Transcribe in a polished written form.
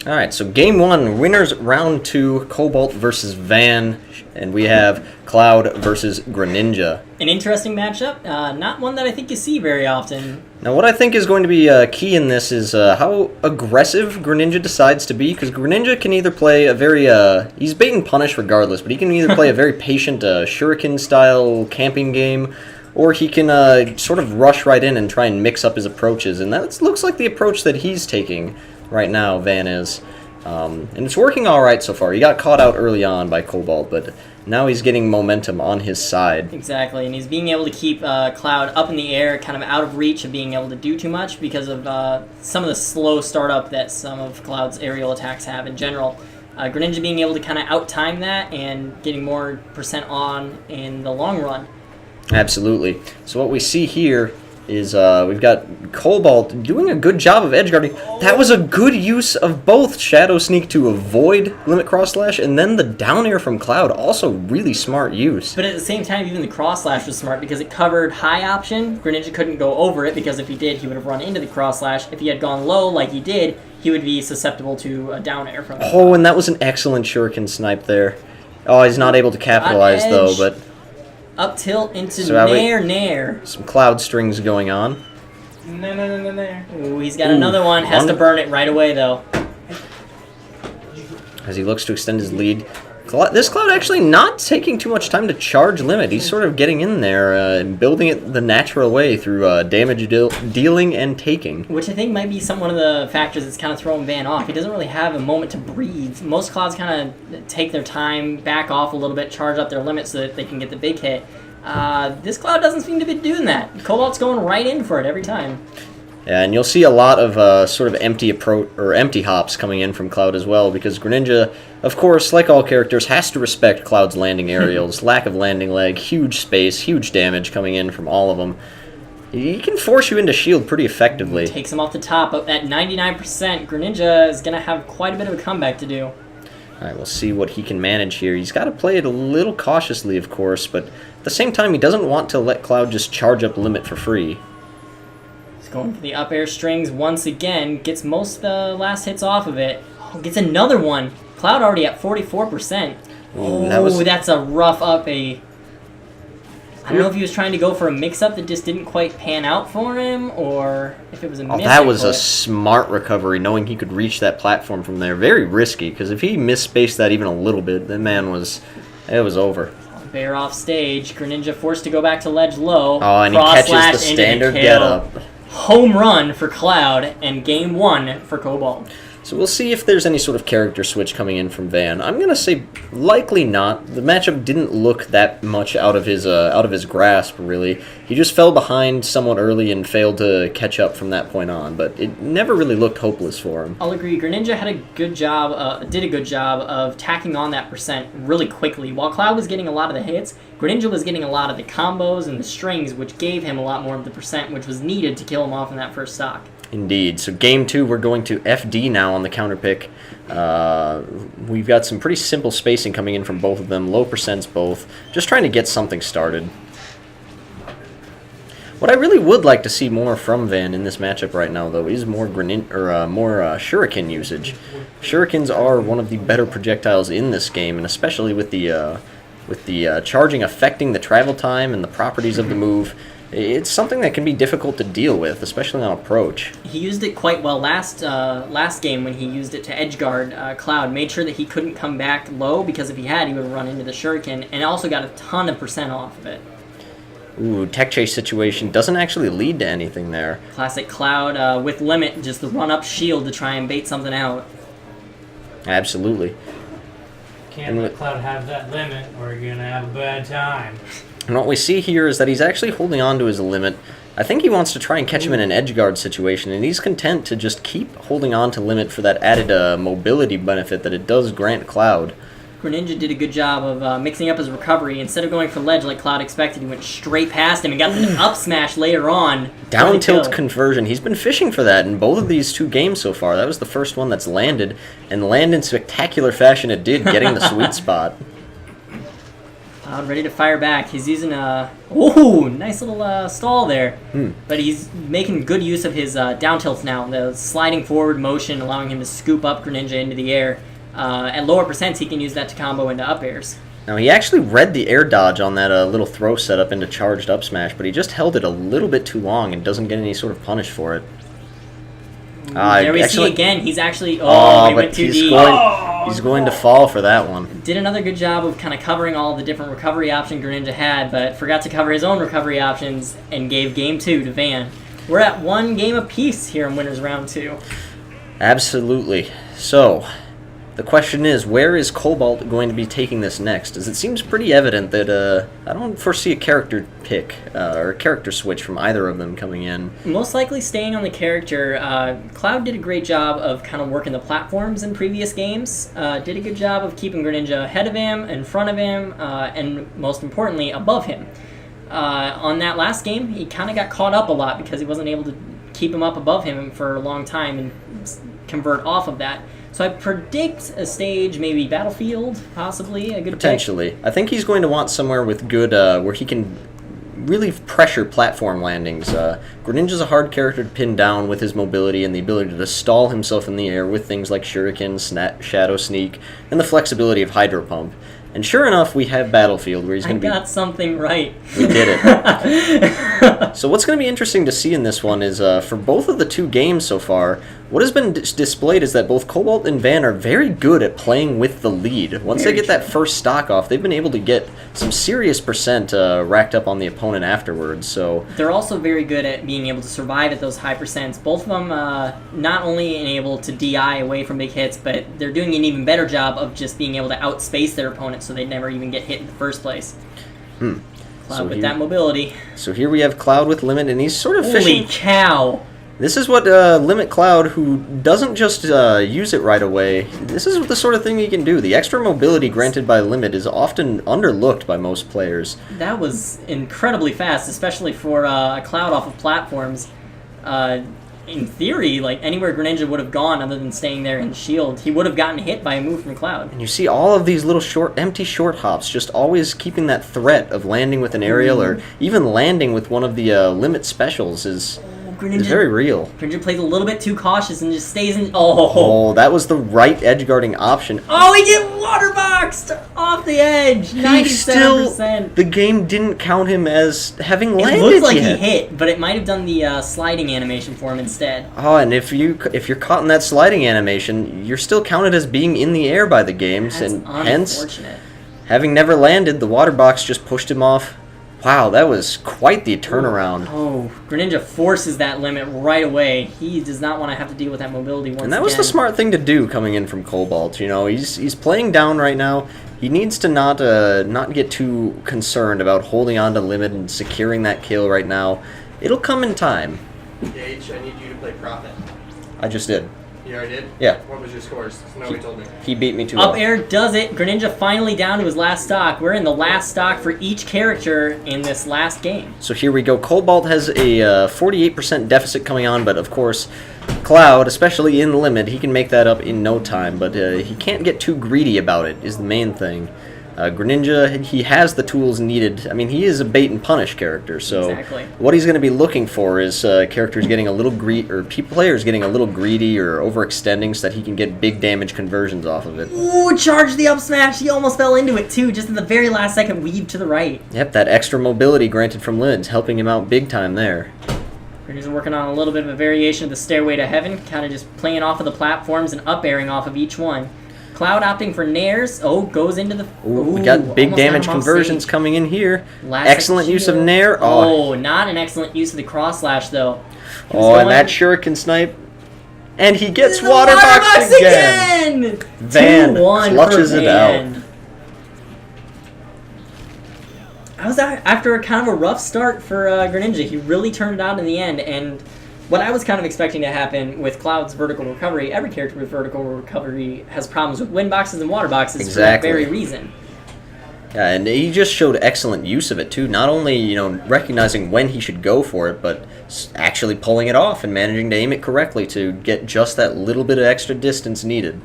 Alright, so game one, winners round two, Cobalt versus Van, and we have Cloud versus Greninja. An interesting matchup, not one that I think you see very often. Now what I think is going to be key in this is how aggressive Greninja decides to be, because Greninja can either play a very, he's bait and punish regardless, but he can either play a very patient shuriken-style camping game, or he can sort of rush right in and try and mix up his approaches, and that looks like the approach that he's taking right now, Van is. And it's working alright so far. He got caught out early on by Cobalt, but now he's getting momentum on his side. Exactly, and he's being able to keep Cloud up in the air, kind of out of reach of being able to do too much because of some of the slow startup that some of Cloud's aerial attacks have in general. Greninja being able to kind of out-time that and getting more percent on in the long run. Absolutely. So what we see here is we've got Cobalt doing a good job of edge guarding. That was a good use of both Shadow Sneak to avoid Limit Cross Slash, and then the down air from Cloud, also really smart use. But at the same time, even the Cross Slash was smart because it covered high option. Greninja couldn't go over it because if he did, he would have run into the Cross Slash. If he had gone low like he did, he would be susceptible to a down air from Oh, and that was an excellent Shuriken snipe there. Oh, he's not able to capitalize though, but up tilt into so nair. Some Cloud strings going on. Nair. Ooh, he's got another one. Has to burn it right away, though. As he looks to extend his lead. This Cloud actually not taking too much time to charge Limit. He's sort of getting in there and building it the natural way through damage dealing and taking. Which I think might be one of the factors that's kind of throwing Van off. He doesn't really have a moment to breathe. Most Clouds kind of take their time, back off a little bit, charge up their limit so that they can get the big hit. This Cloud doesn't seem to be doing that. Cobalt's going right in for it every time. Yeah, and you'll see a lot of sort of empty approach or empty hops coming in from Cloud as well, because Greninja, of course, like all characters, has to respect Cloud's landing aerials. Lack of landing leg, huge space, huge damage coming in from all of them. He can force you into shield pretty effectively. Takes him off the top at 99%. Greninja is going to have quite a bit of a comeback to do. All right, we'll see what he can manage here. He's got to play it a little cautiously, of course, but at the same time, he doesn't want to let Cloud just charge up Limit for free. Going for the up air strings once again. Gets most of the last hits off of it. Oh, gets another one. Cloud already at 44%. Oh, that's a rough up A. I don't know if he was trying to go for a mix-up that just didn't quite pan out for him, or if it was a miss. That was a smart recovery, knowing he could reach that platform from there. Very risky, because if he misspaced that even a little bit, the man was... It was over. Bear off stage. Greninja forced to go back to ledge low. Oh, and he catches the standard get-up. Home run for Cloud, and game one for Cobalt. So we'll see if there's any sort of character switch coming in from Van. I'm going to say likely not. The matchup didn't look that much out of his grasp, really. He just fell behind somewhat early and failed to catch up from that point on, but it never really looked hopeless for him. I'll agree. Greninja had a good job, did a good job of tacking on that percent really quickly. While Cloud was getting a lot of the hits, Greninja was getting a lot of the combos and the strings, which gave him a lot more of the percent, which was needed to kill him off in that first stock. Indeed. So game two, we're going to FD now on the counter pick. We've got some pretty simple spacing coming in from both of them, low percents both, just trying to get something started. What I really would like to see more from Van in this matchup right now, though, is more Shuriken usage. Shurikens are one of the better projectiles in this game, and especially with the charging affecting the travel time and the properties of the move. It's something that can be difficult to deal with, especially on approach. He used it quite well last game when he used it to edgeguard Cloud. Made sure that he couldn't come back low, because if he had, he would have run into the Shuriken, and also got a ton of percent off of it. Ooh, tech chase situation doesn't actually lead to anything there. Classic Cloud with limit, just the run-up shield to try and bait something out. Absolutely. Can't let Cloud have that limit, or you're going to have a bad time. And what we see here is that he's actually holding on to his limit. I think he wants to try and catch him in an edge guard situation, and he's content to just keep holding on to limit for that added mobility benefit that it does grant Cloud. Greninja did a good job of mixing up his recovery. Instead of going for ledge like Cloud expected, he went straight past him and got the up smash later on. Down tilt conversion. He's been fishing for that in both of these two games so far. That was the first one that's landed, and landed in spectacular fashion it did, getting the sweet spot. Ready to fire back. He's using a nice little stall there, but he's making good use of his down tilts now. The sliding forward motion allowing him to scoop up Greninja into the air. At lower percents, he can use that to combo into up airs. Now, he actually read the air dodge on that little throw setup into charged up smash, but he just held it a little bit too long and doesn't get any sort of punish for it. There we see again. He's actually he went too deep. He's going to fall for that one. Did another good job of kind of covering all the different recovery options Greninja had, but forgot to cover his own recovery options and gave game 2 to Van. We're at 1 game apiece here in winners round 2. Absolutely. So, the question is, where is Cobalt going to be taking this next? As it seems pretty evident that I don't foresee a character pick or a character switch from either of them coming in. Most likely staying on the character. Cloud did a great job of kind of working the platforms in previous games. Did a good job of keeping Greninja ahead of him, in front of him, and most importantly, above him. On that last game, he kind of got caught up a lot because he wasn't able to keep him up above him for a long time and convert off of that. So I predict a stage, maybe Battlefield, possibly a good potentially. pick. I think he's going to want somewhere with good, where he can really pressure platform landings. Greninja's a hard character to pin down with his mobility and the ability to stall himself in the air with things like Shuriken, Shadow Sneak, and the flexibility of Hydro Pump. And sure enough, we have Battlefield, where he's going to be... I got something right. We did it. So what's going to be interesting to see in this one is, for both of the 2 games so far, what has been displayed is that both Cobalt and Van are very good at playing with the lead. Once they get that first stock off, they've been able to get some serious percent racked up on the opponent afterwards. So they're also very good at being able to survive at those high percents. Both of them not only able to DI away from big hits, but they're doing an even better job of just being able to outspace their opponent so they never even get hit in the first place. Cloud with that mobility. So here we have Cloud with Limit, and he's sort of fishing... Holy cow! This is what Limit Cloud, who doesn't just use it right away, this is the sort of thing he can do. The extra mobility granted by Limit is often underlooked by most players. That was incredibly fast, especially for a Cloud off of platforms. In theory, like anywhere Greninja would have gone other than staying there in shield, he would have gotten hit by a move from Cloud. And you see all of these little empty short hops, just always keeping that threat of landing with an aerial or even landing with one of the Limit specials is very real. Greninja plays a little bit too cautious and just stays in... Oh, that was the right edge guarding option. Oh, he get water boxed off the edge. 97%. The game didn't count him as having landed. It looks like he hit, but it might have done the sliding animation for him instead. Oh, and if you're caught in that sliding animation, you're still counted as being in the air by the games, That's and hence, unfortunate. having never landed, the water box just pushed him off. Wow, that was quite the turnaround. Oh, Greninja forces that limit right away. He does not want to have to deal with that mobility once again. And that was the smart thing to do coming in from Cobalt. You know, he's playing down right now. He needs to not get too concerned about holding on to Limit and securing that kill right now. It'll come in time. Gage, I need you to play Prophet. I just did. You already did? Yeah. What was your scores? Nobody told me. He beat me 2-0. Up air does it. Greninja finally down to his last stock. We're in the last stock for each character in this last game. So here we go. Cobalt has a 48% deficit coming on, but of course, Cloud, especially in Limit, he can make that up in no time, but he can't get too greedy about it, is the main thing. Greninja, he has the tools needed. I mean, he is a bait and punish character, so exactly. What he's going to be looking for is characters getting a little players getting a little greedy or overextending so that he can get big damage conversions off of it. Ooh, charge the up smash. He almost fell into it too, just at the very last second, weave to the right. Yep, that extra mobility granted from Lid's helping him out big time there. Greninja's working on a little bit of a variation of the Stairway to Heaven, kind of just playing off of the platforms and up airing off of each one. Cloud opting for Nairs. Oh, goes into the... Ooh, we got big damage conversions coming in here. Excellent use of Nair. Oh, not an excellent use of the cross slash, though. Oh, and that Shuriken snipe. And he gets water box again! Van clutches it out. I was after a kind of a rough start for Greninja. He really turned it out in the end, and... what I was kind of expecting to happen with Cloud's vertical recovery, every character with vertical recovery has problems with wind boxes and water boxes for that very reason. Yeah, and he just showed excellent use of it too. Not only, you know, recognizing when he should go for it, but actually pulling it off and managing to aim it correctly to get just that little bit of extra distance needed.